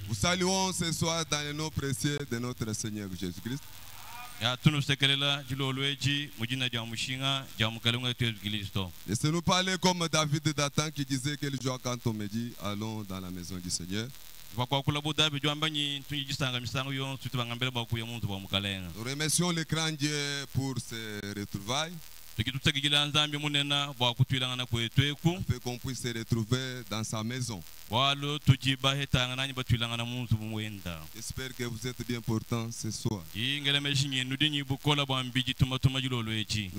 Vous saluons ce soir dans le nom précieux de notre Seigneur Jésus-Christ. Et Laissez-nous parler comme David Dathan qui disait quel jour quand on me dit allons dans la maison du Seigneur. Nous remercions le grand Dieu pour ces retrouvailles. Afin qu'on puisse se retrouver dans sa maison. J'espère que vous êtes bien portants ce soir. Nous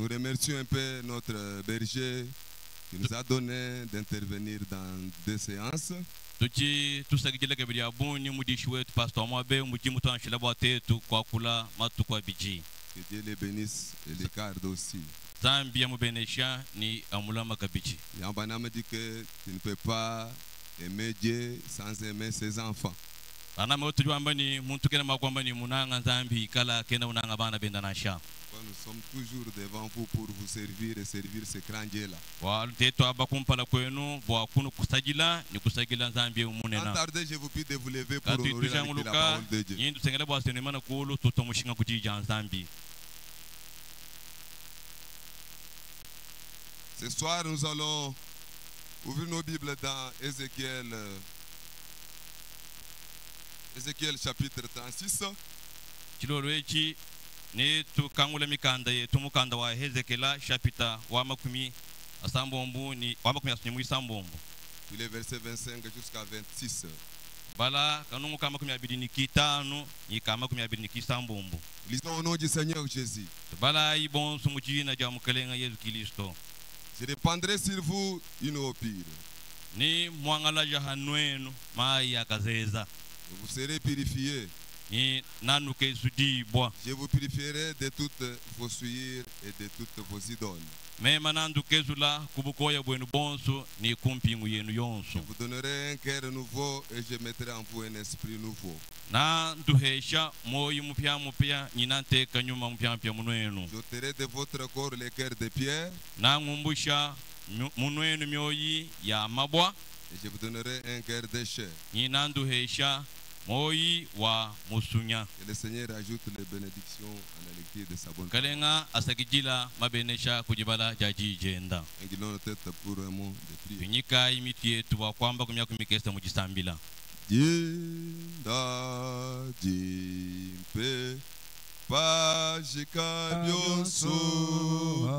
remercions un peu notre berger qui nous a donné d'intervenir dans 2 séances. Que Dieu les bénisse et les garde aussi. Yambana me dit que tu ne peux pas aimer Dieu sans aimer ses enfants. Nous sommes toujours devant vous pour vous servir et servir ce grand Dieu-là. Sans tarder, je vous prie de vous lever pour honorer la parole de Dieu. Ce soir, nous allons ouvrir nos Bibles dans Ézéchiel chapitre 36. Ni tukangule mikanda ye tumukanda wa Hezekela chapita wa makumi asambombu ni wa makumi asunyimu isambombu. Le verset 25 jusqu'à 26. Bala kanungu kama makumi abiri ni kitanu ni kama makumi abiri ni kisambombu. Lisons au nom du Seigneur Jésus. Bala ibon sumujina ja mukelenga Yesu Kristo. Je répandrai sur vous une eau pure. Ni mwangala jahanwenu mai yakazeza. Vous serez purifiés. Je vous purifierai de toutes vos souillures et de toutes vos idoles. Je vous donnerai un cœur nouveau et je mettrai en vous un esprit nouveau. J'ôterai de votre corps les cœurs de pierre. Et je vous donnerai un cœur de chair. Et le Seigneur ajoute les bénédictions à la lecture de sa bonne parole. Inclinons nos têtes pour un mot de prière. Dinda dimpe pajika byoso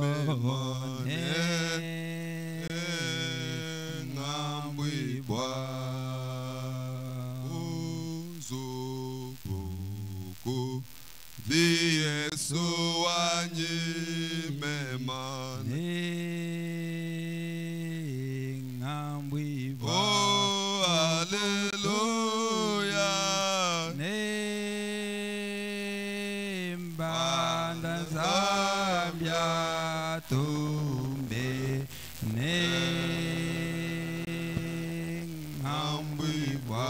memane ngambibwa Yesu wanyi memane ngambibwa. Oh hallelujah. Nembanda zambia tumbe ngambibwa.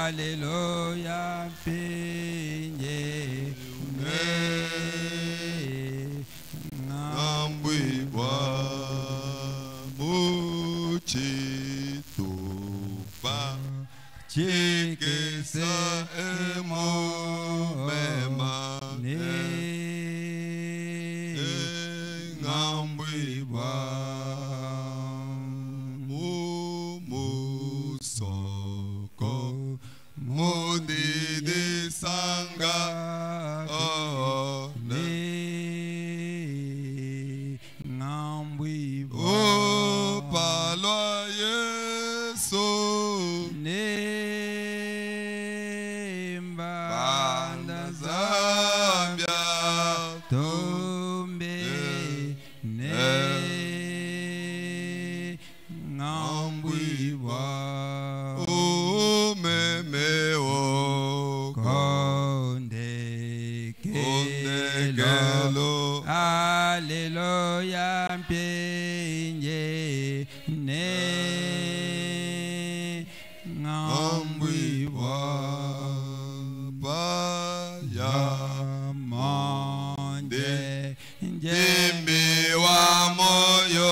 Alléluia, Peigne, Nambouiboa, Mouchitouba, Chikesa emo memane, Nambouiboa. Mundi de sanga oh ne ngambwi oh palo Yesu ne mbanda zambia tombe ne ngambwi wa oh meme Alléluia, Peigne, ne ngambwiwa baya mande Mimi wa moyo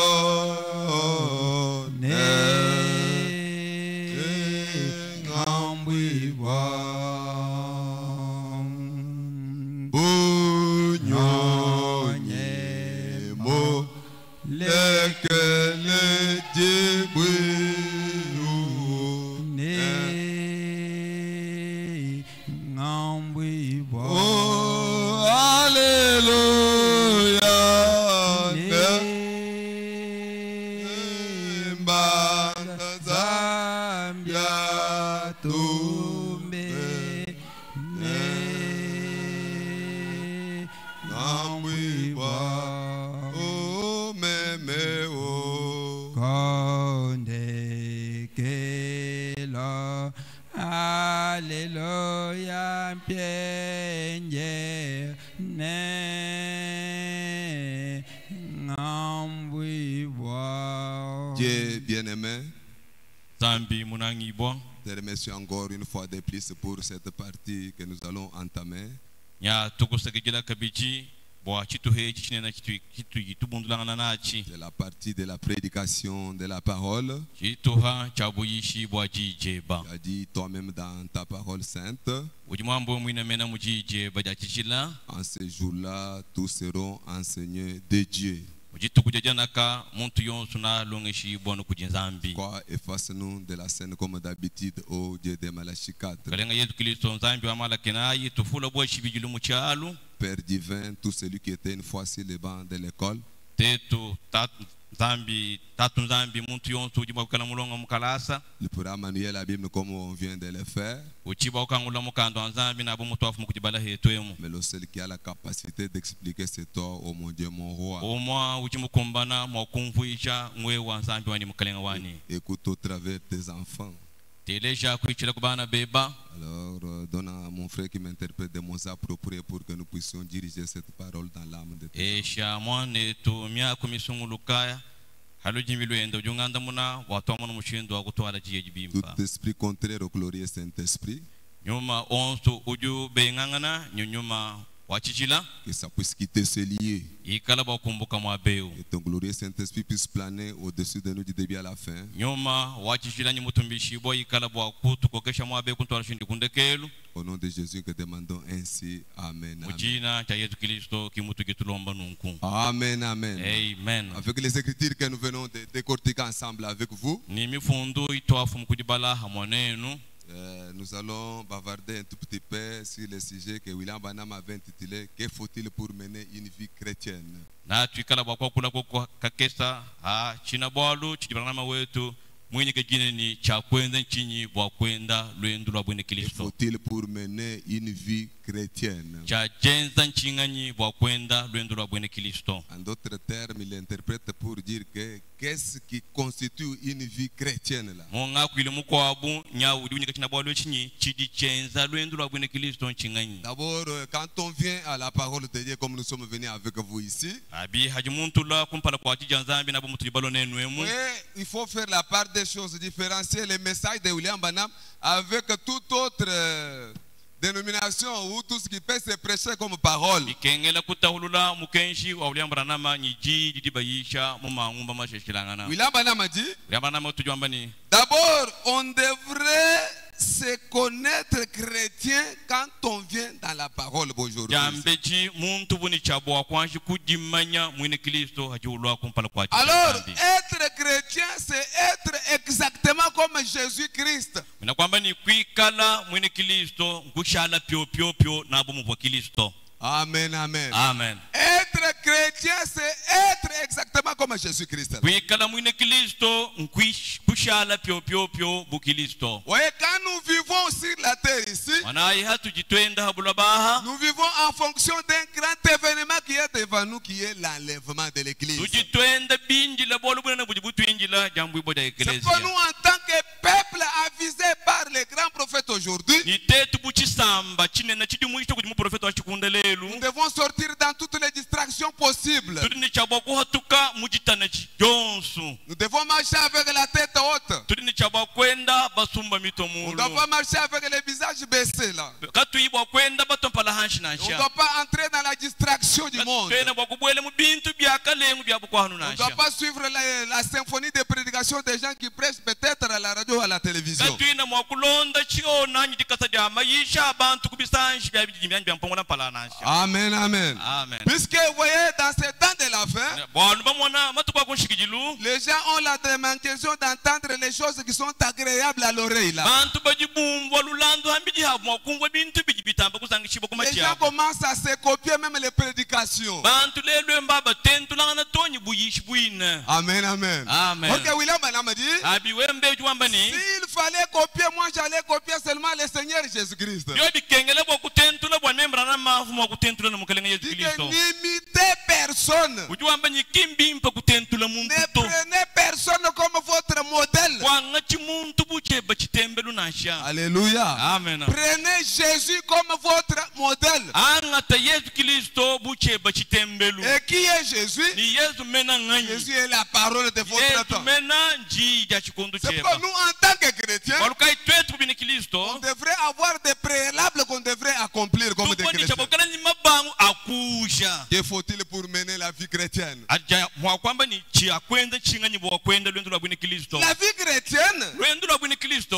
Dieu bien-aimé, te remercie encore une fois de plus pour cette partie que nous allons entamer. C'est la partie de la prédication de la parole. Tu as dit toi-même dans ta parole sainte, en ce jour-là, tous seront enseignés de Dieu. Quoi, efface-nous de la scène comme d'habitude, ô Dieu de Malachie 4. Père divin, tout celui qui était une fois sur les bancs de l'école, il pourra manier la Bible comme on vient de le faire. Mais le seul qui a la capacité d'expliquer, c'est toi, oh mon Dieu, mon roi. Écoute au travers tes enfants. Alors, donne à mon frère qui m'interprète des mots appropriés pour que nous puissions diriger cette parole dans l'âme de tes tout esprit contraire au glorieux Saint-Esprit, que ça puisse quitter ce lieu. Et ton glorieux Saint-Esprit puisse planer au-dessus de nous du début à la fin. Au nom de Jésus que demandons ainsi. Amen. Amen. Amen. Amen. Avec les écritures que nous venons de décortiquer ensemble avec vous, nous allons bavarder un tout petit peu sur le sujet que William Branham avait intitulé « Que faut-il pour mener une vie chrétienne ?» Faut-il pour mener une vie chrétienne? En d'autres termes, il interprète pour dire que qu'est-ce qui constitue une vie chrétienne là? D'abord, quand on vient à la parole de Dieu comme nous sommes venus avec vous ici, il faut faire la part des choses, différencier les messages de William Branham avec toute autre dénomination ou tout ce qui peut se prêcher comme parole. William Branham a dit, d'abord on devrait se connaître chrétien quand on vient dans la parole aujourd'hui. Alors, être chrétien, c'est être exactement comme Jésus-Christ. Amen, amen. Amen. Être chrétien, c'est être exactement comme Jésus-Christ. Voyez, quand nous vivons sur la terre ici, nous vivons en fonction d'un grand événement qui est devant nous, qui est l'enlèvement de l'Église. C'est pour nous, en tant que peuple avisé par les grands prophètes aujourd'hui, nous devons sortir dans toutes les distractions possibles. Nous devons marcher avec la tête haute. On ne doit pas marcher avec les visages baissés là. On ne doit pas entrer dans la distraction du monde. ne doit pas suivre la symphonie de prédication des gens qui prêchent peut-être à la radio ou à la télévision. Amen, amen. Puisque vous voyez, dans ces temps de la fin, les gens ont la démanquation d'entendre les choses qui sont agréables à l'oreille. Les gens commencent à se copier même les prédications. Amen, amen. Ok, William Branham dit, s'il fallait copier, moi j'allais copier seulement le Seigneur Jésus-Christ. N'imitez personne. Ne prenez personne comme votre modèle. Alléluia. Amen. Prenez Jésus comme votre modèle. Et qui est Jésus? Jésus est la parole de votre temps. C'est pour nous en tant que chrétiens, on devrait avoir des préalables qu'on devrait accomplir comme des chrétiens. Que faut-il pour mener la vie chrétienne? La vie chrétienne,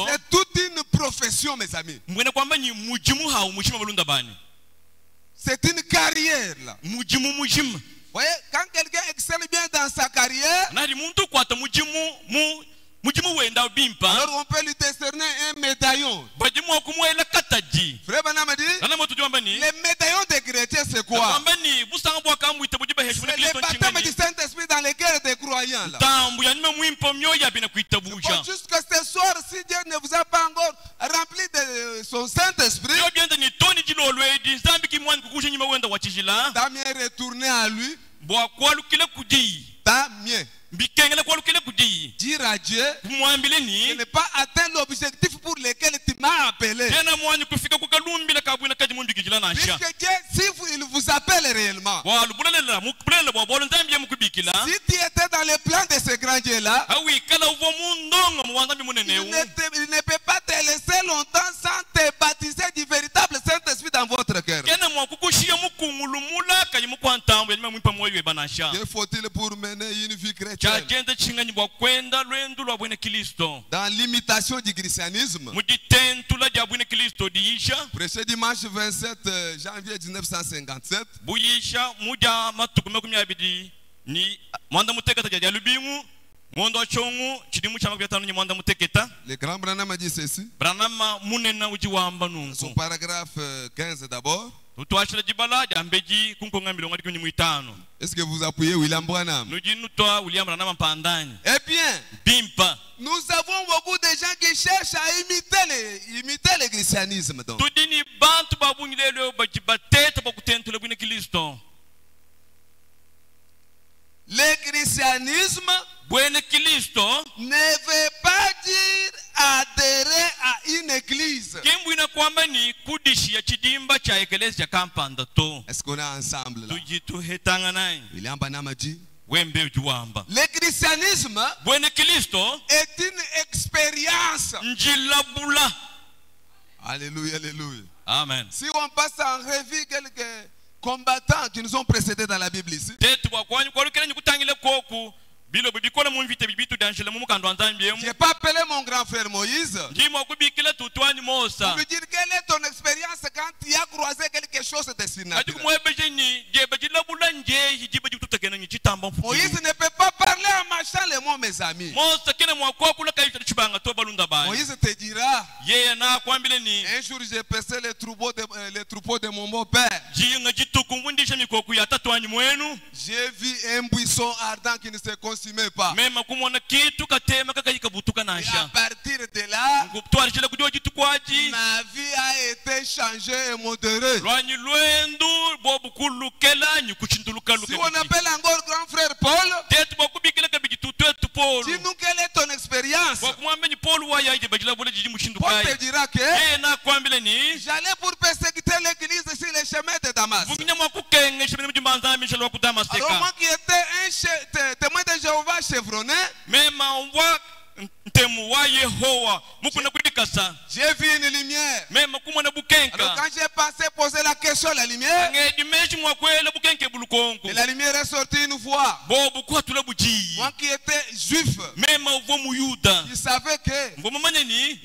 c'est toute une profession, mes amis. C'est une carrière là. Voyez, quand quelqu'un excelle bien dans sa carrière, alors on peut lui décerner un médaillon. Frère Branham dit, les médaillons des chrétiens c'est quoi? C'est les baptêmes du Saint-Esprit dans les cœurs des croyants là. Juste que ce soir, si Dieu ne vous a pas encore rempli de son Saint-Esprit, t'as mieux retourner à lui. T'as mieux dire à Dieu, je n'ai pas atteint l'objectif pour lequel tu m'as appelé. Puisque Dieu, si il vous appelle réellement, si tu étais dans le plan de ce grand Dieu-là, il ne peut pas te laisser longtemps sans te baptiser du véritable Saint-Esprit dans votre cœur. Que faut-il pour mener une vie chrétienne? Dans l'imitation du christianisme, prêché dimanche 27 janvier 1957, le grand Branham a dit ceci. Son paragraphe 15 d'abord. Est-ce que vous appuyez William Branham? Eh bien, nous avons beaucoup de gens qui cherchent à imiter le christianisme. Donc. Le christianisme ne veut pas dire adhérer à une église. Est-ce qu'on est ensemble là? William Branham a dit, le christianisme est une expérience. Alléluia, alléluia. Amen. Si on passe en revue quelques combattants qui nous ont précédés dans la Bible ici, je n'ai pas appelé mon grand frère Moïse pour lui dire quelle est ton expérience quand tu as croisé quelque chose de surnaturel. Moïse ne peut pas parler en marchant les mots, mes amis. Moïse te dira, un jour j'ai percé les troupeaux de mon beau-père. J'ai vu un buisson ardent qui ne se consumait pas. Et à partir de là, ma vie a été changée et modérée. Si on appelle encore grand frère Paul, dis-nous quelle est ton expérience. Paul te dira que j'allais pour persécuter l'église sur les chemins de Damas. Alors moi qui étais un témoin de Jéhovah chevronné, j'ai vu une lumière. Alors quand j'ai passé poser la question, la lumière, et la lumière est sortie une fois. foi. Moi qui étais juif, je savais que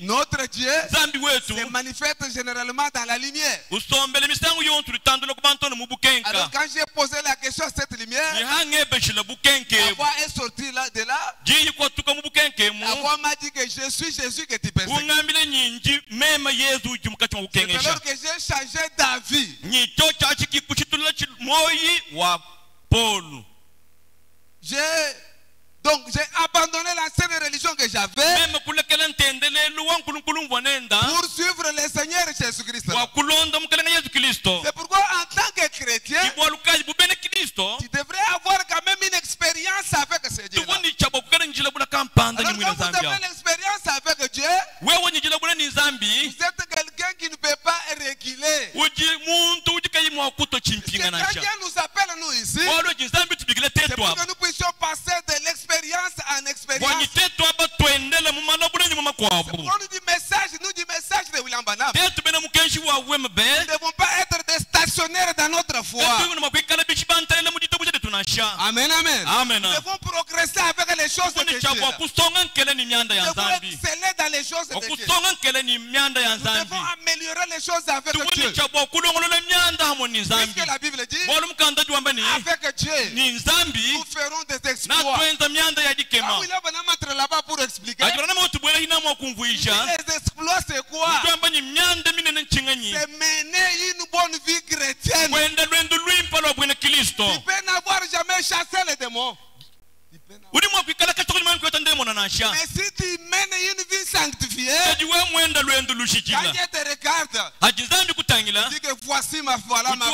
notre Dieu se manifeste généralement dans la lumière. Alors quand j'ai posé la question à cette lumière, la voix est sortie là, de là. La voix m'a dit que je suis Jésus que tu persécutes. C'est alors que j'ai changé d'avis. Donc j'ai abandonné l'ancienne religion que j'avais pour suivre le Seigneur Jésus-Christ. C'est pourquoi en tant que chrétien, tu devrais avoir quand même une expérience avec ce Dieu. Alors quand vous avez l'expérience avec Dieu, vous êtes quelqu'un qui ne peut pas reculer. Quand Dieu nous appelle nous ici, c'est pour que nous puissions passer de l'expérience en expérience. C'est pourquoi nous dit message de William Branham. Nous ne devons pas être des stationnaires dans notre foi. Amen, amen. Nous devons progresser avec les choses de Dieu. Nous devons exceller dans les choses de Dieu. Nous devons améliorer les choses avec Dieu. Puisque la Bible dit, avec Dieu, nous ferons des exploits. Quand William Branham entre là-bas pour expliquer, les exploits c'est quoi? C'est mener une bonne vie chrétienne. Tu peux n'avoir jamais chassé les démons. Mais si tu mènes une vie sanctifiée, quand Dieu te regarde, il dit que voici ma foi, là ma vie.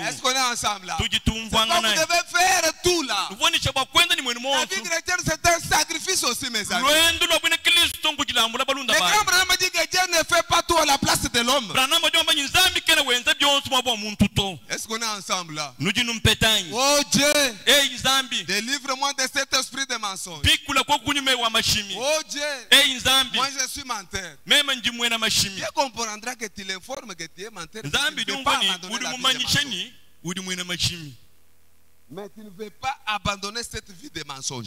Est-ce qu'on est ensemble là? Vous devez faire tout là. La vie chrétienne c'est un sacrifice aussi, mes amis. Le grand Branham dit que Dieu ne fait pas tout à la place de l'homme. Est-ce qu'on est ensemble là? Oh Dieu, délivre-moi de cet esprit de mensonge. Oh Dieu, moi je suis menteur. Dieu comprendra que tu l'informes que tu es menteur. Mais tu ne veux pas abandonner cette vie de mensonge.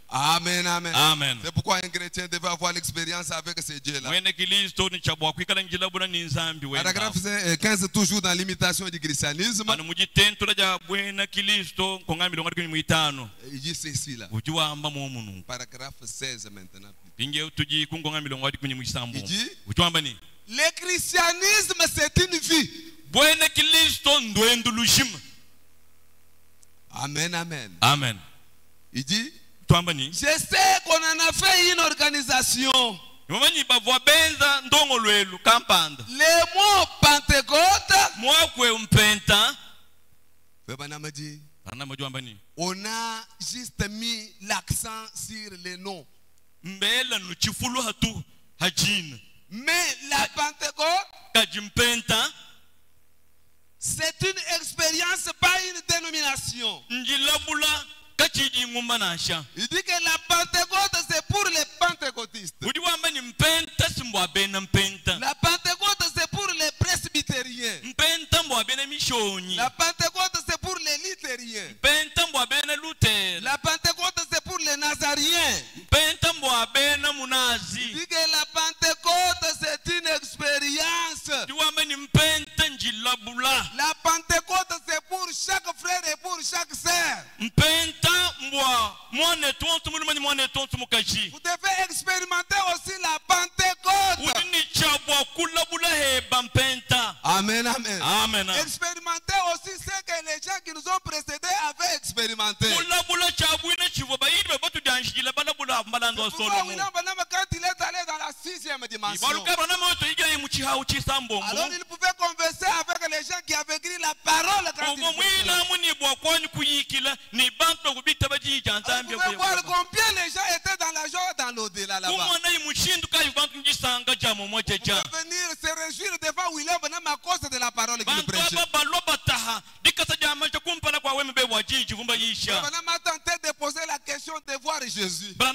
Amen, amen. C'est pourquoi un chrétien devait avoir l'expérience avec ce Dieu-là. Paragraphe 15, toujours dans l'imitation du christianisme. Il dit ceci là. Paragraphe 16 maintenant. Il dit, le christianisme c'est une vie. Amen, amen. Il dit, je sais qu'on en a fait une organisation. Le mot Pentecôte, on a juste mis l'accent sur les noms. Mais la Pentecôte, c'est une expérience, pas une dénomination. Il dit que la Pentecôte c'est pour les pentecôtistes. La Pentecôte c'est pour les presbytériens. La Pentecôte c'est pour les luthériens. La Pentecôte c'est pour les nazariens. Il dit que la Pentecôte c'est une expérience. La Pentecôte c'est pour chaque frère et pour chaque sœur. Vous devez expérimenter aussi la Pentecôte. Amen, amen. Expérimenter aussi ce que les gens qui nous ont précédés avaient expérimenté. Quand il est allé dans la 6e dimension, alors il pouvait converser avec les gens qui avaient écrit la parole. Vous pouvez voir combien les gens étaient dans la joie dans l'au-delà là-bas. Vous pouvez venir se réjouir devant William Branham à cause de la parole qu'il prêchait. Branham a tenté de poser la question de voir Jésus. Il a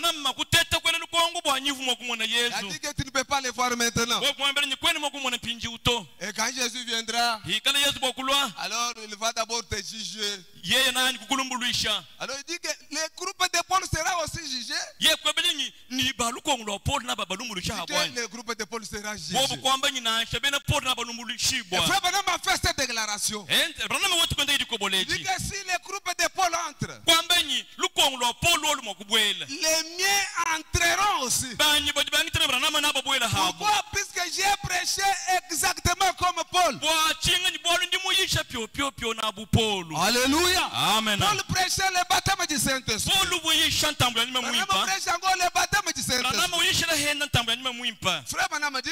dit que tu ne peux pas le voir maintenant. Et quand Jésus viendra, alors il va d'abord te juger. Alors il dit que le groupe de Paul sera aussi jugé. Le groupe de Paul sera jugé. Et frère Branham a fait cette déclaration. Il dit que si le groupe de Paul entre, les miens entreront aussi. Pourquoi? Puisque j'ai prêché exactement comme Paul. Alléluia. Amen. Paul prêchait le baptême du Saint-Esprit. Branham prêche encore le baptême du Saint-Esprit. Frère Branham dit,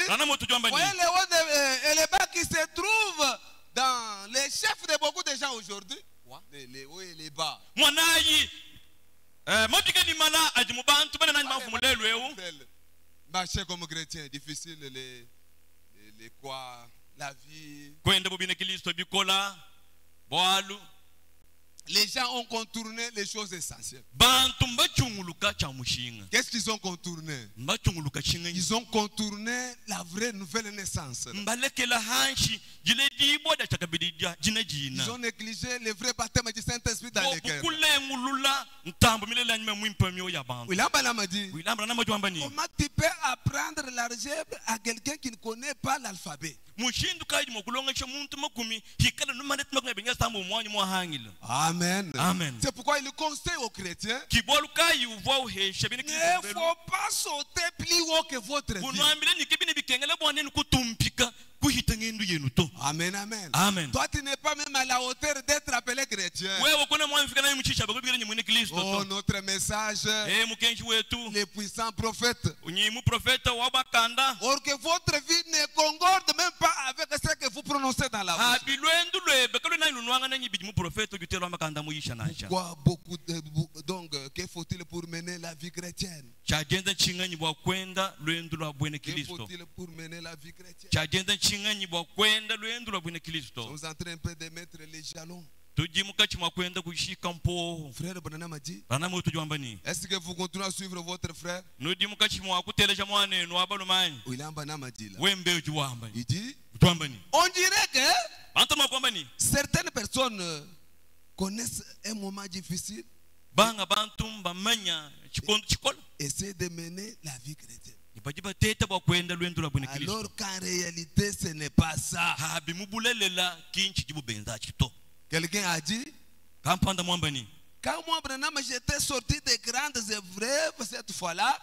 voyez les hauts et les bas qui se trouvent dans les chefs de beaucoup de gens aujourd'hui. Les hauts et les bas. Marcher comme chrétien, difficile les quoi, la vie. Les gens ont contourné les choses essentielles. Qu'est-ce qu'ils ont contourné? Ils ont contourné la vraie nouvelle naissance. Ils ont négligé le vrai baptême du Saint-Esprit dans les cœurs. William Branham dit, comment tu peux apprendre l'algèbre à quelqu'un qui ne connaît pas l'alphabet? Amen. Amen. C'est pourquoi il conseille aux chrétiens, il ne faut pas sauter plus haut que votre vie. Amen, amen. Amen. Toi, tu n'es pas même à la hauteur d'être appelé chrétien. Oh, notre message, les puissants prophètes. Or que votre vie ne concorde même pas avec ce que vous prononcez dans la bouche. Pourquoi beaucoup de, donc, que faut-il pour mener la vie chrétienne? Que faut-il pour mener la vie chrétienne? Nous sommes en train de mettre les jalons. Frère Branham a dit, est-ce que vous continuez à suivre votre frère? William Branham a dit là. Il dit, on dirait que certaines personnes connaissent un moment difficile, essaient de mener la vie chrétienne. Alors qu'en réalité ce n'est pas ça. Quelqu'un a dit, quand moi Branham j'étais sorti de grandes épreuves cette fois-là,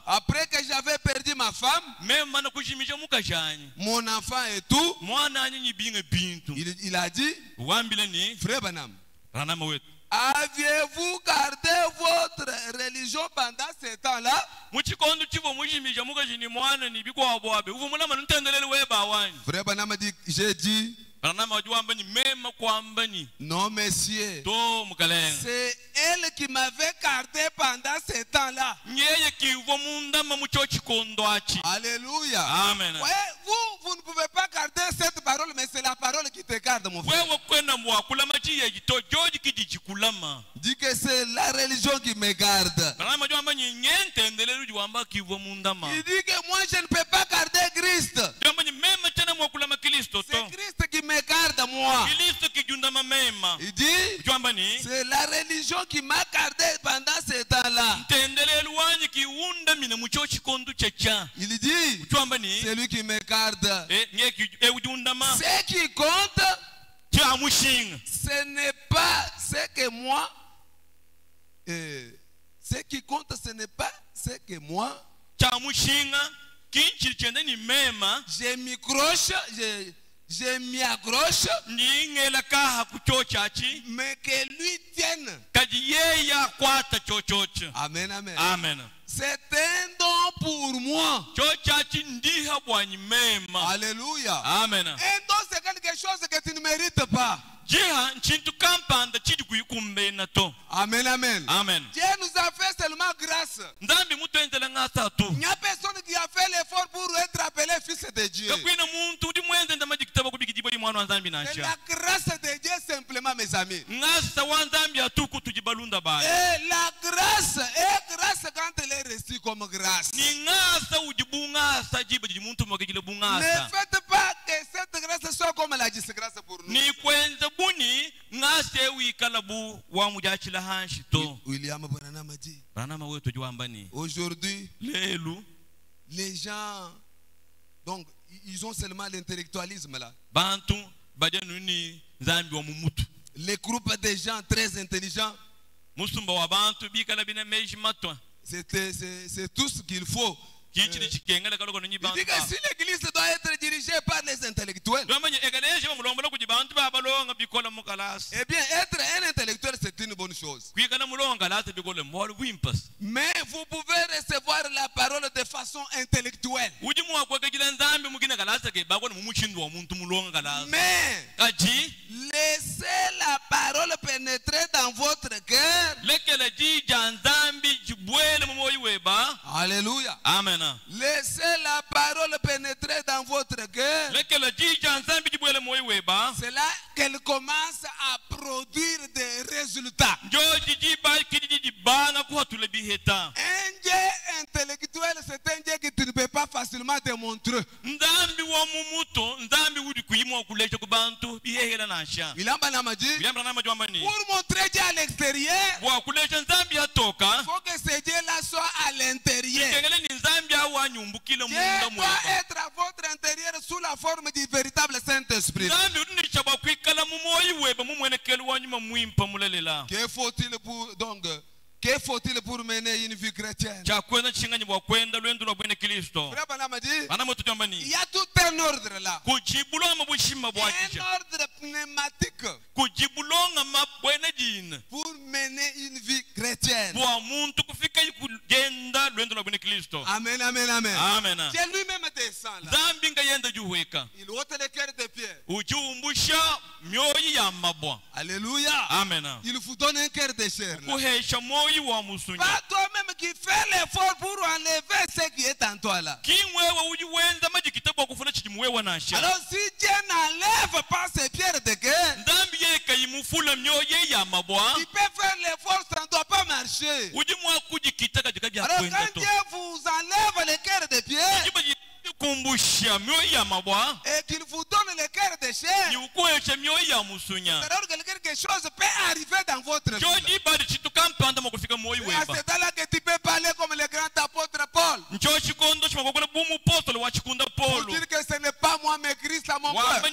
après que j'avais perdu ma femme, mon enfant et tout, il a dit, frère Branham, aviez-vous gardé votre religion pendant ce temps-là? Frère Branham dit, j'ai dit, non monsieur, c'est elle qui m'avait gardé pendant ce temps-là. Alléluia. Amen. Ouais, vous ne pouvez pas garder cette parole, mais c'est la parole qui te garde, mon frère. Dis que c'est la religion qui me garde. Il dit que moi je ne peux pas garder Christ. C'est Christ qui me garde moi. Il dit, c'est la religion qui m'a gardé pendant ce temps-là. Il dit, c'est lui qui me garde. Ce qui compte, ce n'est pas ce que moi. Ce qui compte, ce n'est pas ce que moi. Je m'accroche, je m'y accroche, mais que lui tienne. Amen, amen. Amen. C'est un don pour moi. Alléluia. Amen. Un don, c'est quelque chose que tu ne mérites pas. Amen, amen. Amen. Dieu nous a fait seulement grâce. Il n'y a personne qui a fait l'effort pour être appelé fils de Dieu. Et la grâce de Dieu simplement, mes amis. Et la grâce quand elle est reçue comme grâce. Ne faites pas que cette grâce soit comme la disgrâce pour nous. William Branham a dit, aujourd'hui, les gens, donc, ils ont seulement l'intellectualisme là. Les groupes de gens très intelligents, c'est tout ce qu'il faut. Il dit que si l'église doit être dirigée par les intellectuels, eh bien, être un intellectuel, c'est une bonne chose. Mais vous pouvez recevoir la parole de façon intellectuelle. Mais laissez la parole pénétrer dans votre cœur. Alléluia. Amen. Laissez la parole pénétrer dans votre cœur. C'est là qu'elle commence à produire des résultats. Un Dieu intellectuel, c'est un Dieu que tu ne peux pas facilement démontrer. William Branham a dit, pour montrer Dieu à l'extérieur, il faut que ce Dieu-là soit à l'intérieur. Dieu doit être à votre intérieur sous la forme du véritable Saint-Esprit. Que faut-il pour donc? Que faut-il pour mener une vie chrétienne? Il y a tout un ordre là. Un ordre pneumatique pour mener une vie chrétienne. Amen, amen, amen. Dieu lui-même descend là. Il ôte les cœurs de pierre. Alléluia. Amen. Il vous donne un cœur de chair. Pas toi-même qui fais l'effort pour enlever ce qui est en toi là. Alors si Dieu n'enlève pas ces pierres de cœur, il peut faire l'effort, ça ne doit pas marcher. Alors quand Dieu vous enlève les cœurs de pierre et qu'il vous donne le cœur de chair, alors que quelque chose peut arriver dans votre vie. C'est à ce temps-là que tu peux parler comme le grand apôtre Paul. Pour dire que ce n'est pas moi mais Christ à mon cœur. Il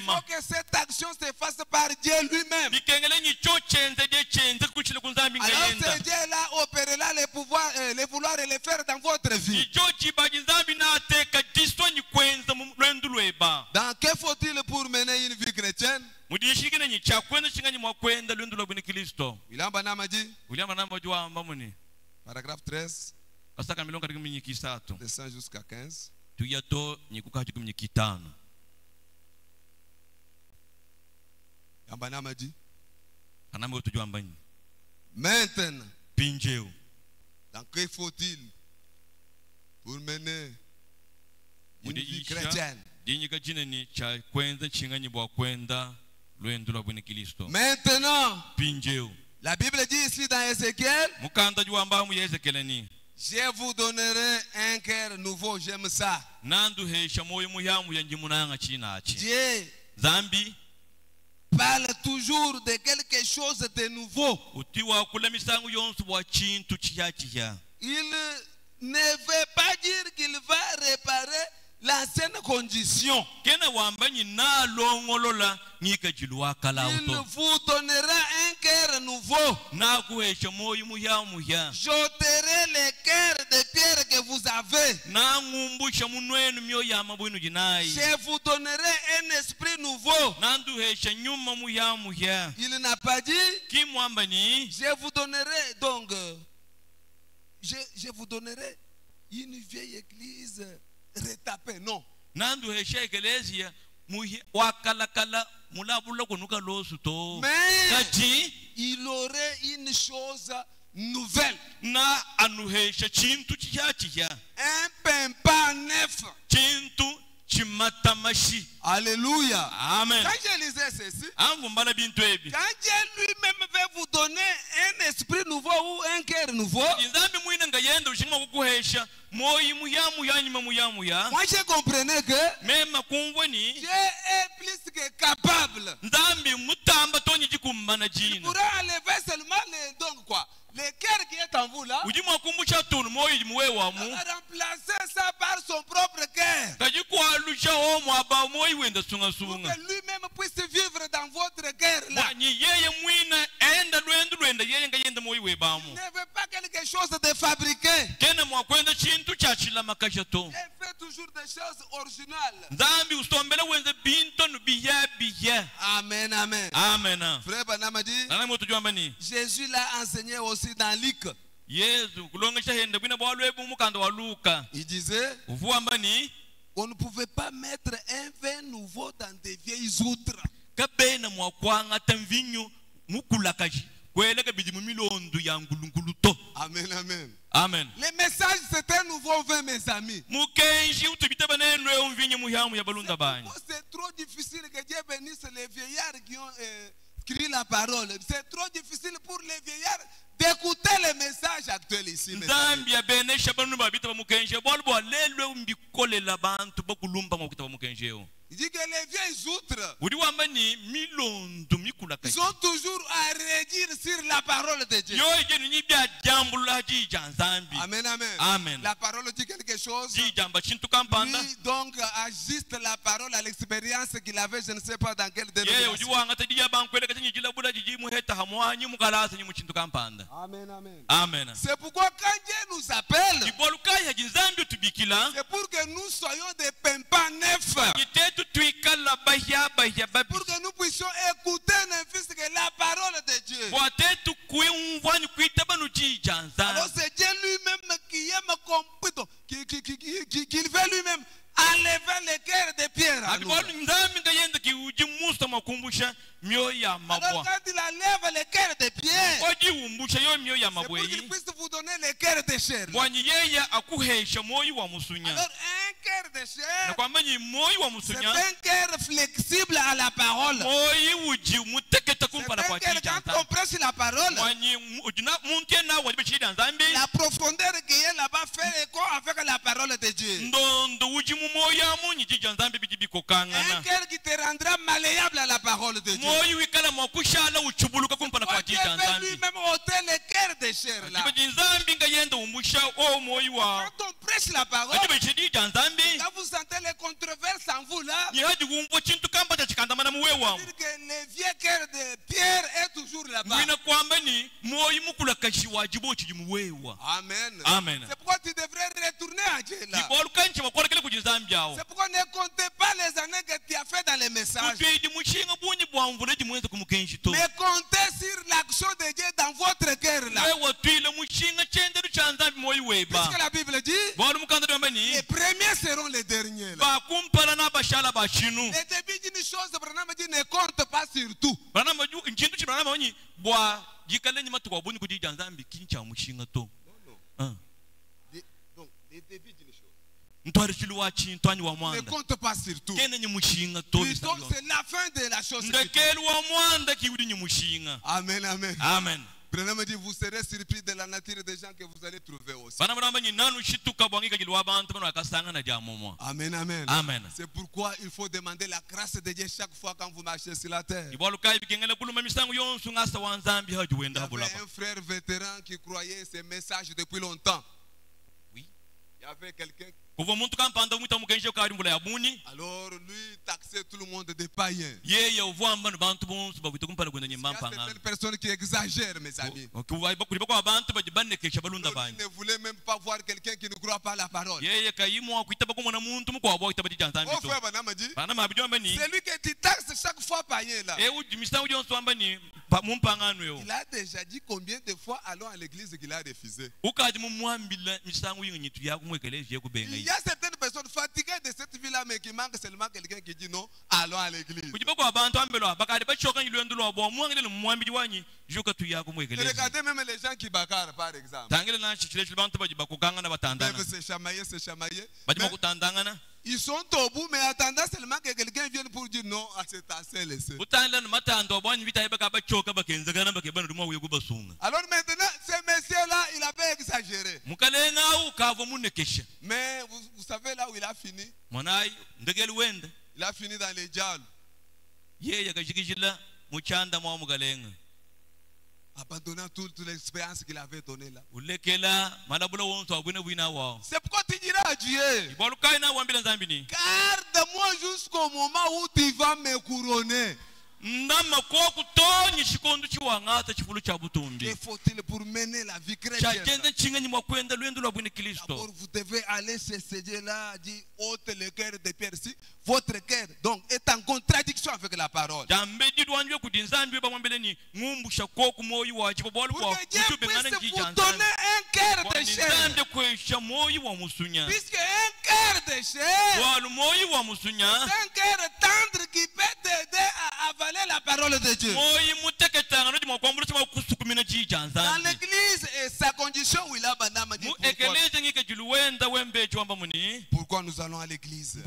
faut que cette action se fasse par Dieu lui-même. Alors ce Dieu-là opérera les pouvoirs, les vouloir et les faire dans votre vie. Donc que faut-il pour mener une vie chrétienne? William Branham a dit, paragraphe 13, descend jusqu'à 15. William Branham a dit, maintenant, donc que faut-il pour mener une vie chrétienne? Maintenant, la Bible dit ici dans Ézéchiel, je vous donnerai un cœur nouveau. J'aime ça. Dieu parle toujours de quelque chose de nouveau. Il ne veut pas dire qu'il va réparer l'ancienne condition. Il vous donnera un cœur nouveau. J'ôterai les cœurs de pierre que vous avez. Je vous donnerai un esprit nouveau. Il n'a pas dit, je vous donnerai donc, je vous donnerai une vieille église retapée. Non. Mais il aurait une chose nouvelle. na anuhesha chintu chiya un pain pas neuf. chintu chimatamashi. Alléluia. Amen. Quand je lisais ceci, quand Dieu lui-même veut vous donner un esprit nouveau ou un cœur nouveau, moi je comprenais que Dieu est plus que capable. Il pourra enlever seulement les dons, quoi. Le cœur qui est en vous là, remplacer ça par son propre cœur. Pour que lui-même puisse vivre dans votre cœur là. Il ne veut pas quelque chose de fabriqué. Il fait toujours des choses originales. Amen, amen. Amen. Frère Branham dit, Jésus l'a enseigné aussi dans Luc. Il disait, on ne pouvait pas mettre un vin nouveau dans des vieilles outres. Amen, amen. Amen. Le message, c'est un nouveau vin, mes amis. C'est trop difficile que Dieu bénisse les vieillards qui ont écrit la parole. C'est trop difficile pour les vieillards d'écouter les messages actuels ici. Il dit que les vieilles outres, ils sont toujours à redire sur la parole de Dieu. Amen, amen. Amen. La parole dit quelque chose. Lui donc ajuste la parole à l'expérience qu'il avait, je ne sais pas dans quelle dénomination. Amen, amen. Amen. C'est pourquoi quand Dieu nous appelle, c'est pour que nous soyons des pimpans neufs. Pour que nous puissions écouter n'importe que la parole de Dieu. Alors c'est Dieu lui-même qui aime qu'il veut lui-même enlever les cœurs de pierre à nous. Alors quand il enlève les cœurs de pierre, c'est pour qu'il puisse vous donner les cœurs de chair. Alors un cœur de chair, c'est un cœur flexible à la parole. C'est un cœur quand on prêche la parole, la profondeur qui est là-bas fait écho avec la parole de Dieu. Un cœur qui te rendra malléable à la parole de Dieu. Dieu veut lui-même ôter les cœurs de chair là. Quand on prêche la parole, quand vous sentez les controverses en vous là, dire que le vieux cœur de pierre est toujours là-bas. Amen. Amen. C'est pourquoi tu devrais retourner à Dieu là. C'est pourquoi ne comptez pas les années que tu as fait dans les messages. Mais comptez sur l'action de Dieu dans votre cœur là. Puisque la Bible dit, les premiers seront les derniers là. Le début d'une chose, Branham dit, ne compte pas sur tout. Donc, le début d'une chose. Ne compte pas sur tout. Plutôt, c'est la fin de la chose. Amen, amen. Amen. Branham dit, vous serez surpris de la nature des gens que vous allez trouver aussi. Amen, amen. Amen. C'est pourquoi il faut demander la grâce de Dieu chaque fois quand vous marchez sur la terre. Il y avait un frère vétéran qui croyait ces messages depuis longtemps. Oui. Il y avait quelqu'un. Alors lui taxait tout le monde de païens. Il y a certaines personnes qui exagèrent, mes amis. Il ne voulait même pas voir quelqu'un qui ne croit pas à la parole. Oh frère Branham dit, c'est lui que tu taxes chaque fois païen là. Il a déjà dit combien de fois allons à l'église qu'il a refusé. Il y a certaines personnes fatiguées de cette vie-là, mais qui manque seulement quelqu'un qui dit non, allons à l'église. Regardez même les gens qui bagarrent, par exemple. Ils peuvent se chamailler. Ils sont au bout, mais attendant seulement que quelqu'un vienne pour dire non à cet assez laissé. Alors maintenant, ce monsieur-là, il avait exagéré. Mais vous savez là où il a fini? Il a fini dans les dialogues. Abandonnant toute l'expérience qu'il avait donnée là. C'est pourquoi tu diras à Dieu, garde-moi jusqu'au moment où tu vas me couronner. Que faut-il pour mener la vie chrétienne? D'abord, vous devez aller chez ce Dieu-là, dire ôte le cœur de pierre. Si votre cœur donc est en contradiction avec la parole. Pour que Dieu puisse vous donner un cœur de chair. Puisque un cœur de chair, c'est un cœur tendre qui peut t'aider à avaler la parole de Dieu. Dans l'église, et sa condition où il a banama dit pourquoi nous allons à l'église.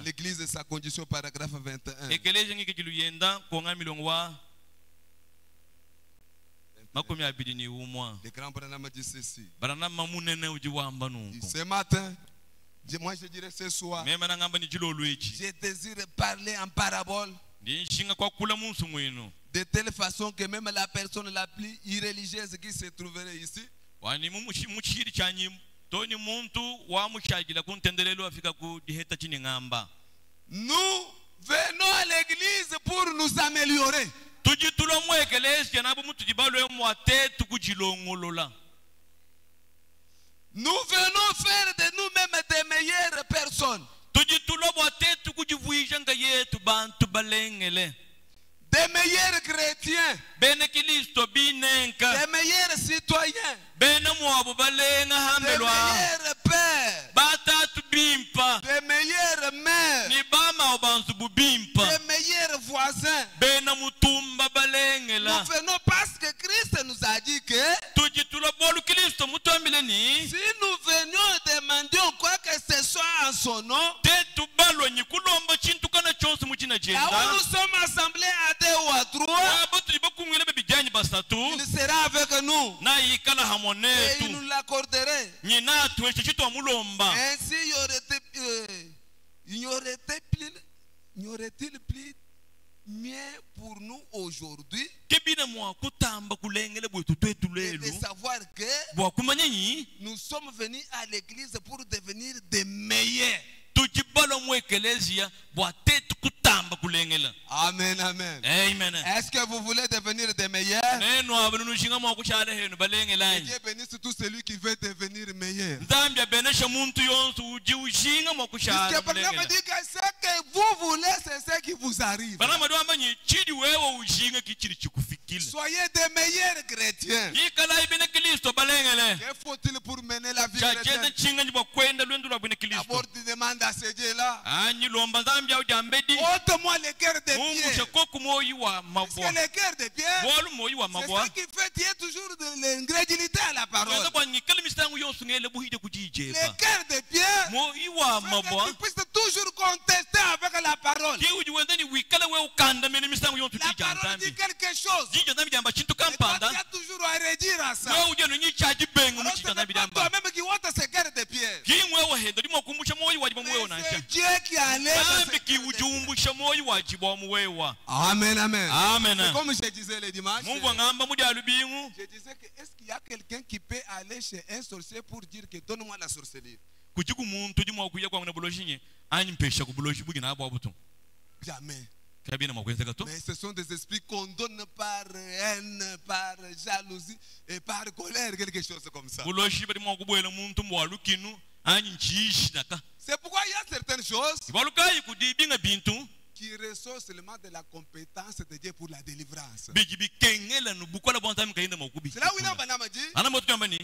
L'église et sa condition, paragraphe 21. Le grand Branham dit ceci. Ce matin, moi je dirais ce soir, je désire parler en parabole de telle façon que même la personne la plus irreligieuse qui se trouverait ici nous venons à l'église pour nous améliorer. Nous venons faire de nous-mêmes des meilleures personnes, des meilleurs chrétiens, des meilleurs citoyens, des meilleurs pères, des meilleures mères, des meilleurs voisins. Nous venons parce que Christ nous a dit que si nous venions demander quoi que ce soit en son nom, là où nous sommes assemblés à 2 ou à 3, il sera avec nous et il nous l'accorderait. Ainsi, il y aurait-il plus mieux pour nous aujourd'hui de savoir que nous sommes venus à l'église pour devenir des meilleurs. Amen, amen. Est-ce que vous voulez devenir des meilleurs? Dieu bénisse tout celui qui veut devenir meilleur. Puisque le problème dit que ce que vous voulez, c'est ce qui vous arrive. Soyez des meilleurs chrétiens. Que faut-il pour mener la vie chrétienne? D'abord, tu demandes à ce Dieu-là, ôte-moi le cœur de pierre. Parce que le cœur de pierre, c'est ça qui fait qu'il y ait toujours de l'incrédulité à la parole. Le cœur de pierre, fait que tu puisses toujours contester avec la parole. La parole dit quelque chose. Et toi, tu as toujours à redire à ça. Alors, c'est toi-même qui ôte ce cœur de pierre. C'est Dieu qui enlève ce cœur de pierre. Amen, amen. C'est comme je disais le dimanche. Je disais que est-ce qu'il y a quelqu'un qui peut aller chez un sorcier pour dire que donne-moi la sorcellerie? Jamais. Mais ce sont des esprits qu'on donne par haine, par jalousie et par colère, quelque chose comme ça. C'est pourquoi il y a certaines choses qui ressortent seulement de la compétence de Dieu pour la délivrance. C'est là où il a dit,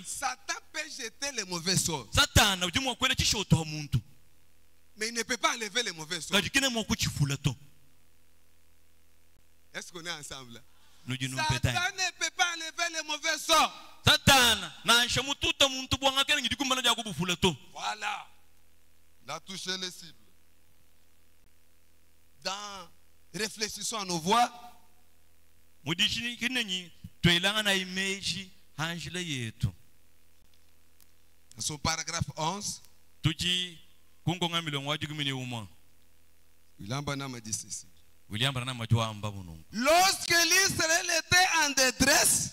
Satan peut jeter les mauvais sorts. Mais il ne peut pas enlever les mauvais sorts. Est-ce qu'on est ensemble? Satan ne peut pas enlever les mauvais sorts. Voilà. Il a touché les cibles. Dans réfléchissons à nos voix. Dans son paragraphe 11. William Branham a dit ceci. Lorsque l'Israël était en détresse,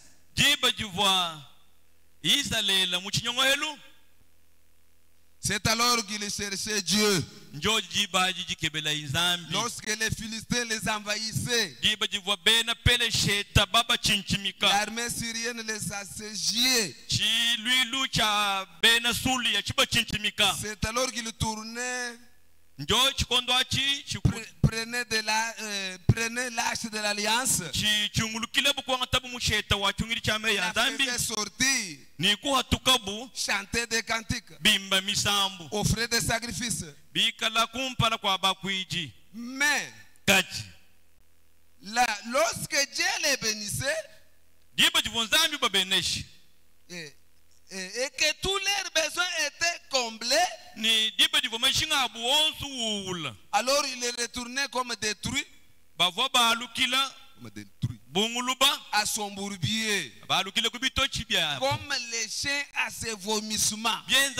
c'est alors qu'il cherchait Dieu. Lorsque les Philistins les envahissaient, l'armée syrienne les assiégeait. C'est alors qu'il tournait, prenait l'arche de l'alliance, la faisait sortir, chanter des cantiques, offrir des sacrifices. Mais là, lorsque Dieu les bénissait, et que tous leurs besoins étaient comblés, alors il les retournait comme détruits, à son bourbier, comme les chiens à ses vomissements. Il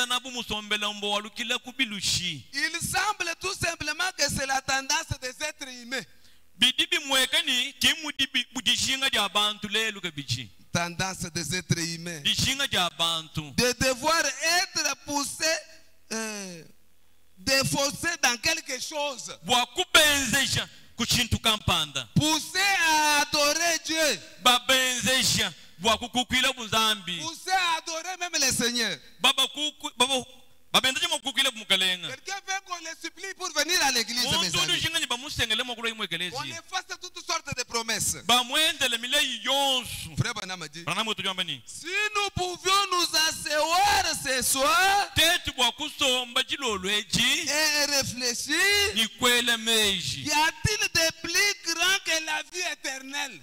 semble tout simplement que c'est la tendance des êtres humains. Tendance des êtres humains de devoir être poussés, défaussés dans quelque chose, poussés à adorer Dieu, poussés à adorer même le Seigneur. Quelqu'un veut qu'on les supplie pour venir à l'église, mes amis. On les fasse toutes sortes de promesses. Frère Branham a dit, si nous pouvions nous asseoir ce soir et réfléchir, y a-t-il de plus grand que la vie éternelle?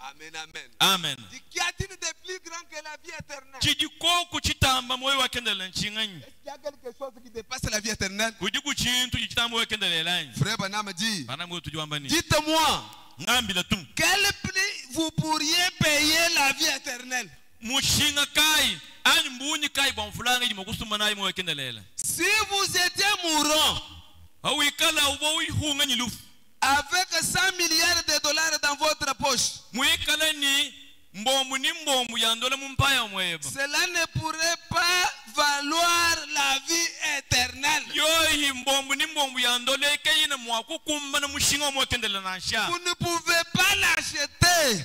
Amen, amen. Amen. Qu'y a-t-il de plus grand que la vie éternelle? Est-ce qu'il y a quelque chose qui dépasse la vie éternelle? Frère Branham dit, dites-moi, quel prix vous pourriez payer la vie éternelle? Si vous étiez mourant avec 100 milliards de dollars dans votre poche, cela ne pourrait pas valoir la vie éternelle. Vous ne pouvez pas l'acheter.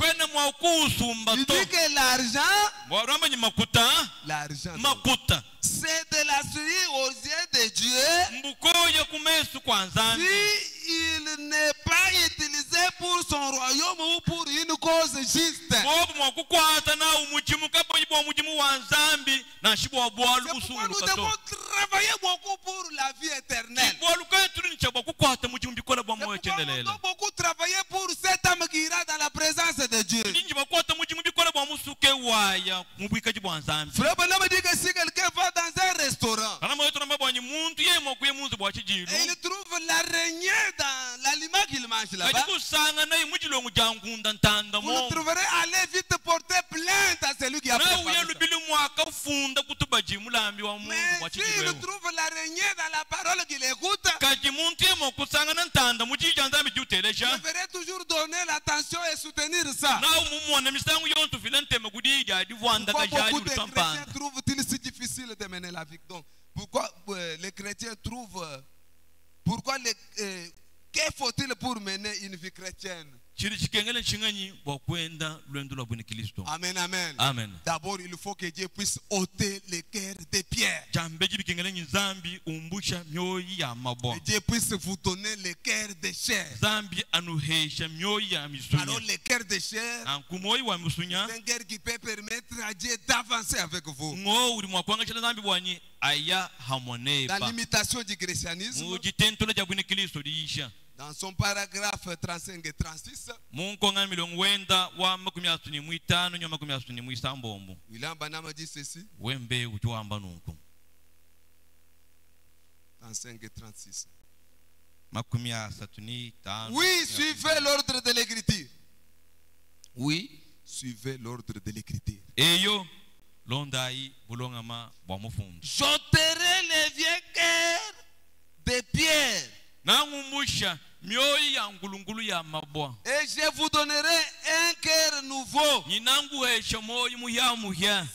Il dit que l'argent, c'est de la souris aux yeux de Dieu. Si il n'est pas utilisé pour son royaume ou pour une cause juste. C'est pourquoi nous devons travailler beaucoup pour la vie éternelle. C'est pourquoi nous devons beaucoup travailler pour cette âme qui ira dans la présence de Dieu. Frère Branham dit que si quelqu'un va dans un restaurant et il trouve l'araignée dans l'aliment qu'il mange là-bas, vous trouverez aller vite porter plainte à celui qui a préparé ça. Mais s'il trouve l'araignée dans la parole qu'il écoute, je ferai toujours donner l'attention et soutenir ça. Pourquoi beaucoup de chrétiens trouvent-ils si difficile de mener la vie? Donc, pourquoi les chrétiens trouvent... que faut-il pour mener une vie chrétienne? Amen, amen. Amen. D'abord, il faut que Dieu puisse ôter les cœurs de pierre. Que Dieu puisse vous donner les cœurs de chair. Alors, les cœurs de chair, c'est un cœur qui peut permettre à Dieu d'avancer avec vous. Dans l'imitation du christianisme, dans son paragraphe 35 et 36, William Branham dit ceci. 35 et 36. Oui, suivez l'ordre de l'écriture. Oui, suivez l'ordre de l'écriture. J'ôterai les vieux cœurs de pierre. Et je vous donnerai un cœur nouveau.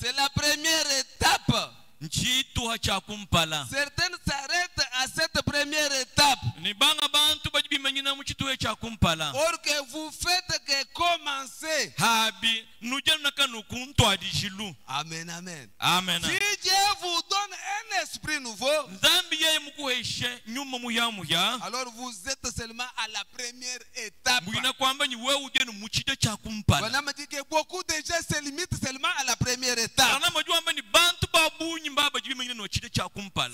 C'est la première étape. Certaines s'arrêtent à cette première étape. Or que vous faites que commencer. Amen, amen. Amen. Si Dieu vous donne un esprit nouveau, alors vous êtes seulement à la première étape. On a dit que beaucoup de gens se limitent seulement à la première étape.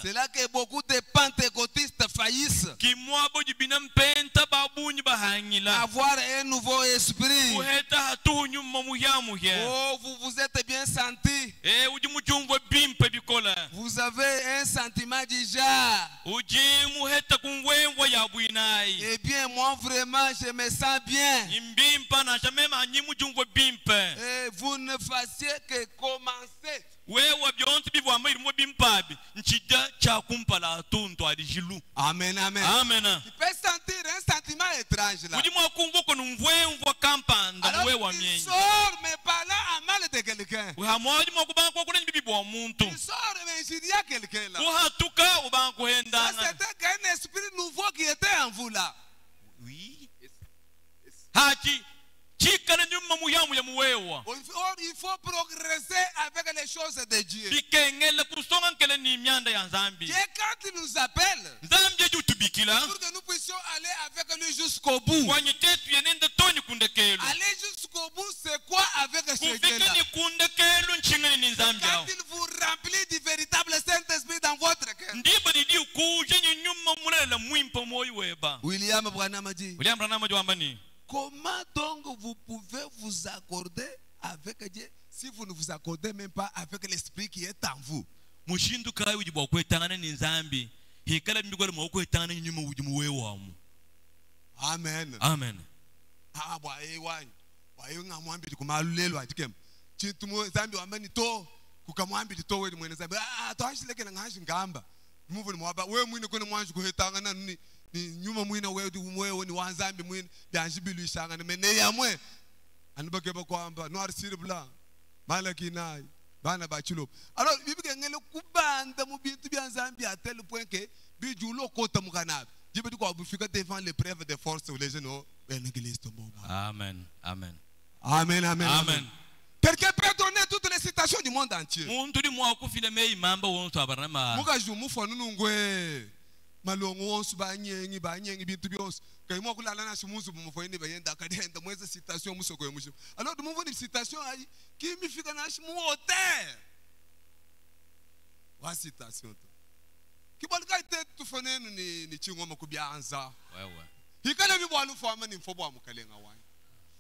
C'est là que beaucoup de pentecôtistes faillissent. Avoir un nouveau esprit. Oh, vous vous êtes bien senti. Vous avez un sentiment déjà. Eh bien, moi vraiment, je me sens bien. Et vous ne fassiez que commencer. Amen, amen. Amen. Tu peux sentir un sentiment étrange là. Alors, il sort, mais pas là à mal de quelqu'un. Il sort, mais il y a quelqu'un là. Ça, c'était un esprit nouveau qui était en vous là. Oui. Il faut progresser avec les choses de Dieu. Dieu, quand il nous appelle, pour que nous puissions aller avec lui jusqu'au bout. Aller jusqu'au bout, c'est quoi avec ce Dieu-là? Quand il vous remplit du véritable Saint-Esprit dans votre cœur. William Branham a dit. Comment donc vous pouvez vous accorder avec Dieu si vous ne vous accordez même pas avec l'esprit qui est en vous? Amen. Amen. Ah, bah, eh, ouais. Bah, eh, on a moins de comment aller loin. Tu tu me zambi wa mani to kukamwambi to we mwene zambi ah to ashile ke ngashi ngamba muvu ni mwaba we mwine kone mwanji kuhetanga na ni nyuma mwine we du mwe ni wanzambi mwine byanjibilu ishanga ne mene yamwe anibake bakwamba no arsir blanc malaki nayi bana bachilo alors bibike ngele kubanda mu bintu byanzambi à tel point que bijulo kota mukanabi jibe ko bufika devant l'épreuve de force les jeunes en église tombo. Amen. Amen. Amen, amen. Amen. Quelqu'un peut donner toutes les citations du monde entier. Mukaju mufonu nungwe malongo wonsu banyengi bintu byose kay mo kulala na shimuzu mufoni bayenda kadenda mweze citation musoko yemusho alors de muvoni citation ayi kimi fika na shimu hotel wa citation to kibalika ite tufonenu ni chingoma kubyanza wewe hikale bibwalu fama ni mfobo wa mukalenga wani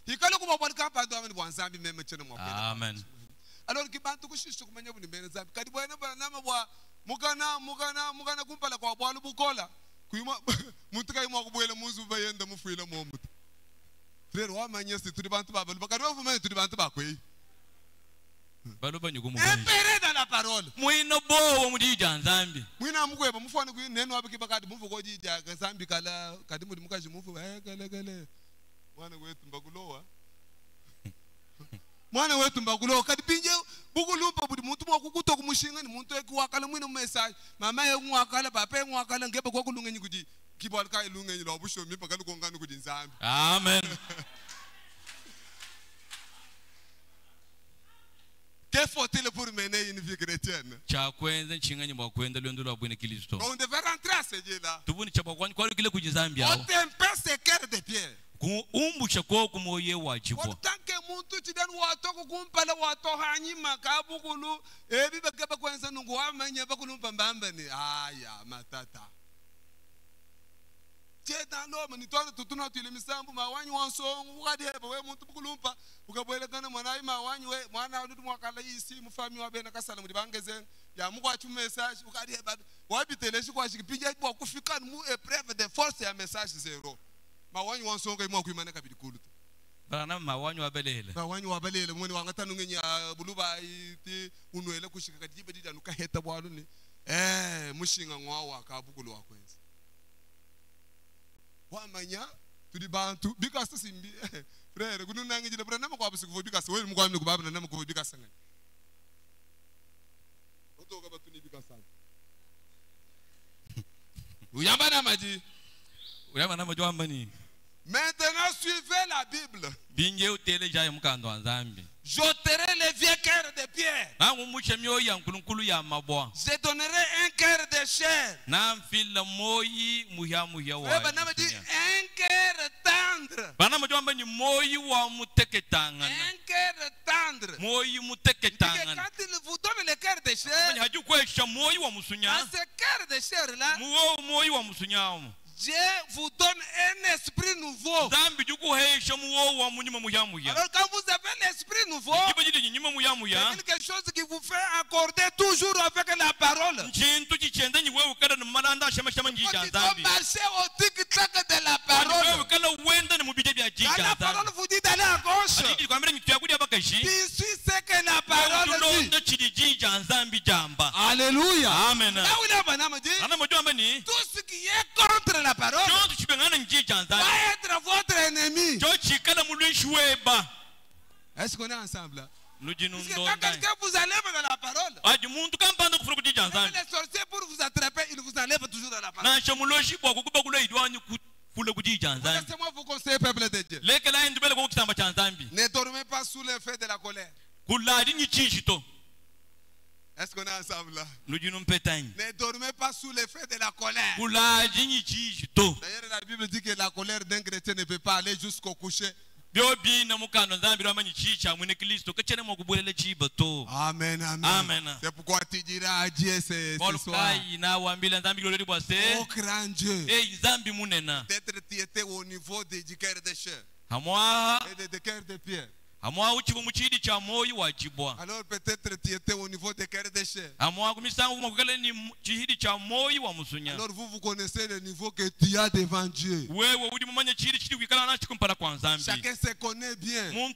hikale kubabalika pando amani bwanzambi meme chene mwapela. Amen. Alors kibantu kushisho kumanya buni mbele zambi kadi bwana nama bwa mugana kumpala kwa bwalu bukola kuyuma muntu kayima kubwela muzu bayenda mufuila momutu frère wa manyesi turi bantu babalu bakari bavuma turi bantu bakwe balo banyugo mu impéré dans la parole mwino bo mu dija nzambi mwina mugweba mufana ku neno abiki bakadi muvu ko dija nzambi kala kadi muri mukaji muvu kale mwana wetu mbakulowa mwana wetu mbakulowa kadi pinje bukulumpa budi muntu mwakukuto kumushinga ni muntu ekwakala mwina message mama yenkwakala papa yenkwakala ngebe ko kulungenyi kudi kibwalika ilungenyi lo busho mi bakali kongani kudi nzambi. Amen. Que faut-il pour mener une vie chrétienne? On devait rentrer à ce Dieu-là. On Ôtez un peu ce cœur de pierre. Pourtant que mon tout tu donnes wato kumpala wato hanyima kabukulu ebi bakaba kwenza nungwa manya bakulu pambamba ni aya matata. Dans l'homme, ni toi tout na tu le misambu mawanyi wansongo ukadi heba we muntu bukulumpa ukabwelekana mwana mawanyi we mwana ndu mwakala isi mufami wa bena kasala muri bangeze ya mukwa chu message ukadi heba wabiteleshi kwa shikipija kwa kufika mu épreuve de force ya message zero mawanyi wansongo imwa kuimana kabili kulu bana mawanyi wabalele mwene wangatanu ngenya buluba iti unwele kushika kadibe dida nukaheta bwalu ni mushinga ngwawa kabukulu wakwenza wamanya tuli bantu bikasa simbi frère kununangi jina brana mako abisiku bikasa wewe mko amne kubaba na mako bikasa ngani otoka batuni bikasa uyamba na maji wambani. Maintenant suivez la Bible. J'ôterai les vieux cœurs de pierre. Je donnerai un cœur de chair. Un cœur tendre. Un cœur tendre. Quand il vous donne le cœur de chair, à ce cœur de chair là, Dieu vous donne un esprit nouveau. Alors quand vous avez l'esprit nouveau, c'est quelque chose qui vous fait accorder toujours avec la parole. Il faut marcher au tic-tac de la parole. Quand la parole vous dit d'aller à gauche, tu suis ce que la parole dit. Alléluia. Amen. Tout ce qui est contre la parole va être votre ennemi. Est-ce qu'on est ensemble? Parce que quand quelqu'un vous enlève dans la parole, même les sorciers pour vous attraper, ils vous enlèvent toujours dans la parole. Laissez-moi vous conseiller, peuple de Dieu. Ne dormez pas sous l'effet de la colère. Est-ce qu'on est ensemble là? Ne dormez pas sous l'effet de la colère. D'ailleurs, la Bible dit que la colère d'un chrétien ne peut pas aller jusqu'au coucher. Amen, amen. C'est pourquoi tu diras à Dieu ce soir. Oh grand Dieu. Peut-être tu étais au niveau du cœur de chair et de cœur de pierre. Alors peut-être tu étais au niveau des cœurs de chair. Alors vous connaissez le niveau que tu as devant Dieu. Chacun se connaît bien. Chacun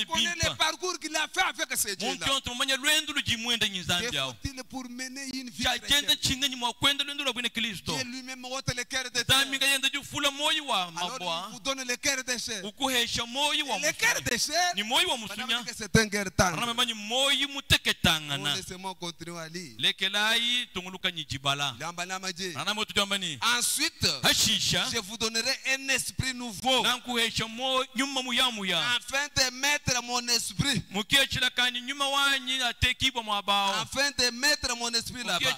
connaît le parcours qu'il a fait avec ce Dieu-là. Faut-il pour mener une vie chrétienne? Dieu lui-même ôte le cœur de terre. Alors il vous donne le cœur de chair. Le cœur de chair, c'est un cœur tendre. Laissez-moi continuer à lire. Ensuite, je vous donnerai un esprit nouveau afin de mettre mon esprit. Afin de mettre mon esprit là-bas.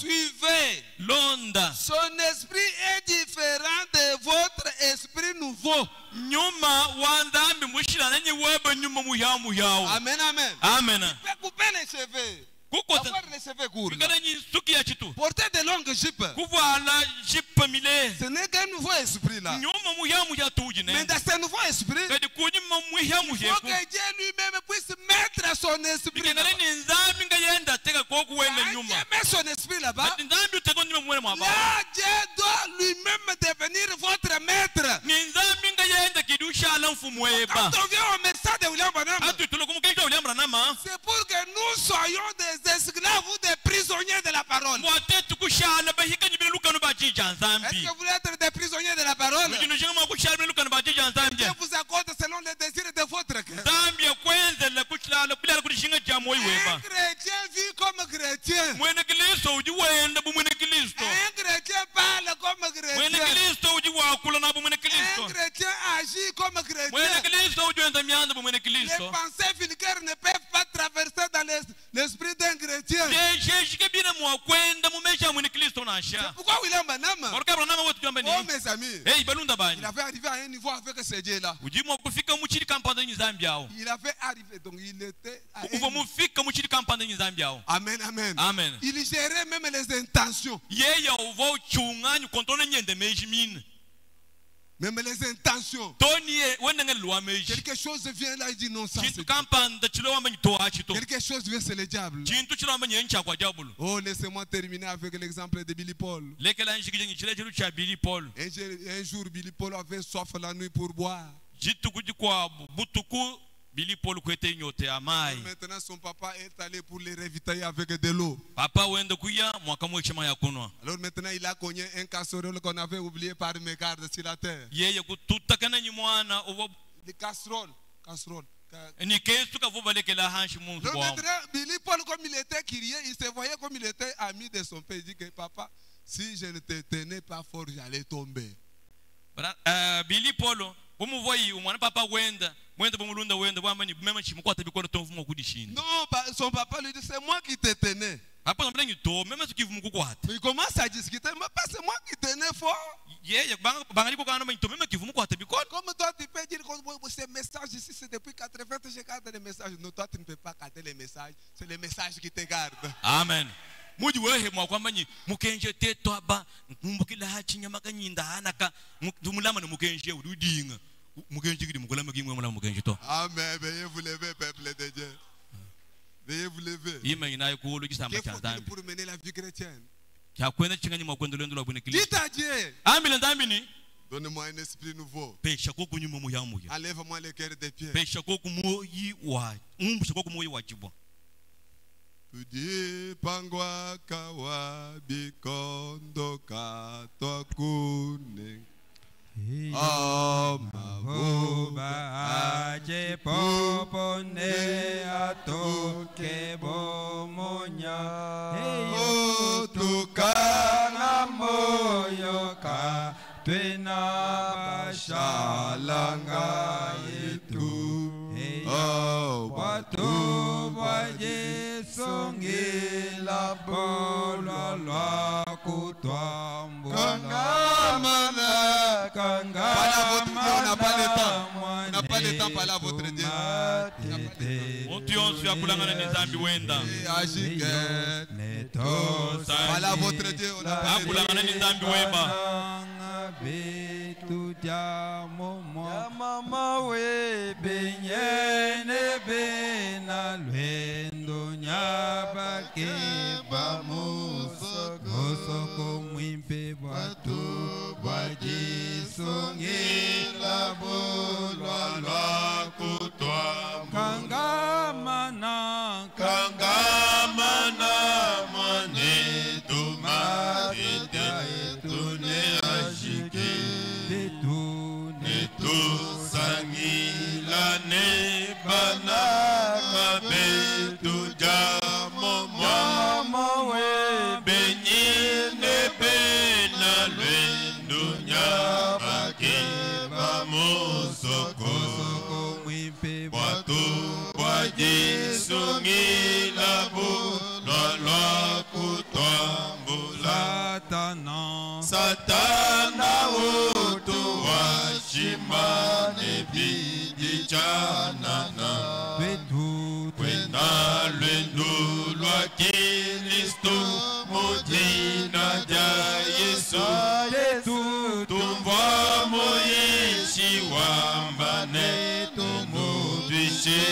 Suivez. Son esprit est différent de votre esprit nouveau. Amen, amen. Amen. Tu peux couper les cheveux. Avoir les cheveux courts. Porter de longues jupes. Ce n'est qu'un nouveau esprit là. Mais dans ce nouveau esprit, il faut que Dieu lui-même puisse mettre son esprit là-bas. Dieu met son esprit là-bas. Là, Dieu doit lui-même devenir votre maître. Quand on vient au message de William Branham, c'est pour que nous soyons des esclaves ou des prisonniers de la parole. Est-ce que vous voulez être des prisonniers de la parole? Dieu vous accorde selon les désirs de votre cœur. Un chrétien vit comme chrétien. Un chrétien parle comme chrétien. Un chrétien agit comme chrétien. Les pensées cœur ne peut pas traverser dans l'esprit d'un chrétien. C'est pourquoi William Branham, oh mes amis, il avait arrivé à un niveau avec ce Dieu-là. Il avait arrivé, donc il était à un niveau. Amen, amen. Amen. Il gérait même les intentions. Même les intentions. Quelque chose vient là, il dit non, ça c'est quelque chose vient, c'est le diable. Oh, laissez-moi terminer avec l'exemple de Billy Paul. Un jour, Billy Paul avait soif la nuit pour boire. Maintenant, son papa est allé pour les ravitailler avec de l'eau. Alors maintenant, il a cogné un casserole qu'on avait oublié par mégarde sur la terre. Les casseroles. Donc maintenant, Billy Paul, comme il était crié, il se voyait comme il était ami de son père. Il dit que papa, si je ne te tenais pas fort, j'allais tomber. Billy Paul, non, son papa lui dit, c'est moi qui te tenais. Il commence à discuter, mais pas c'est moi qui tenais fort. Comme toi tu peux dire que ces messages ici, c'est depuis 80 que je garde les messages. Non, toi tu ne peux pas garder les messages, c'est les messages qui te gardent. Amen. Amen. Veuillez vous lever, peuple de Dieu. Veuillez vous lever. Qu'est-ce qu'il faut pour mener la vie chrétienne? Dites à Dieu. Donne-moi un esprit nouveau. Enlève-moi le cœur des pieds. Tudi pangwa kawa bikondo katwa kune. Mabuba aje popone atoke bomonya. Heyo tukana moyo ka twena bashalanga yetu. Heyo watu waje songela bola la kutwambo. On n'a pas le temps. On n'a pas le temps par là, votre Dieu. Voilà votre Dieu. On n'a pas le temps. Satana utu washimane bidi chanana kwenda lwendo lwa Kristo mujina ja Yesu tumva moyishi wambane tumudwishe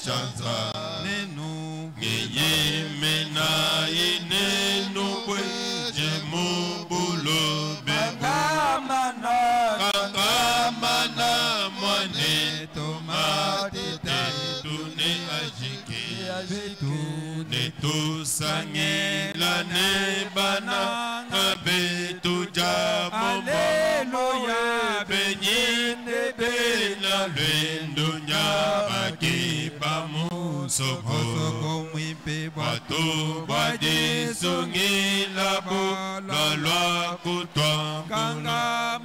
chanza nenu ngeyemena inenu kweje mubulo kangamana mwane tomatite tune ajiki netu sangela nebana abetu jamomo aleluya benyine bena lwendo nyabaki bamusoko mwimpe bwatu bwadisungila bo lwa kutwambula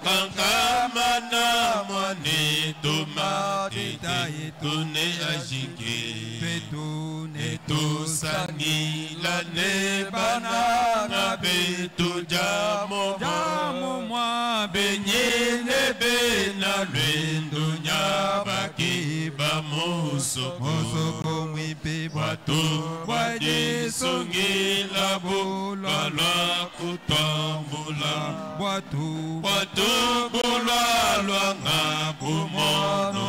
kangamana mwane tomatita etune ajike etosangila nebana ngabetu jamo mwa benyene bena lwendo nyabaki bamosoko mwipe bwato bwadisongila bulalwa kutambula bwato bulalwa ngabumono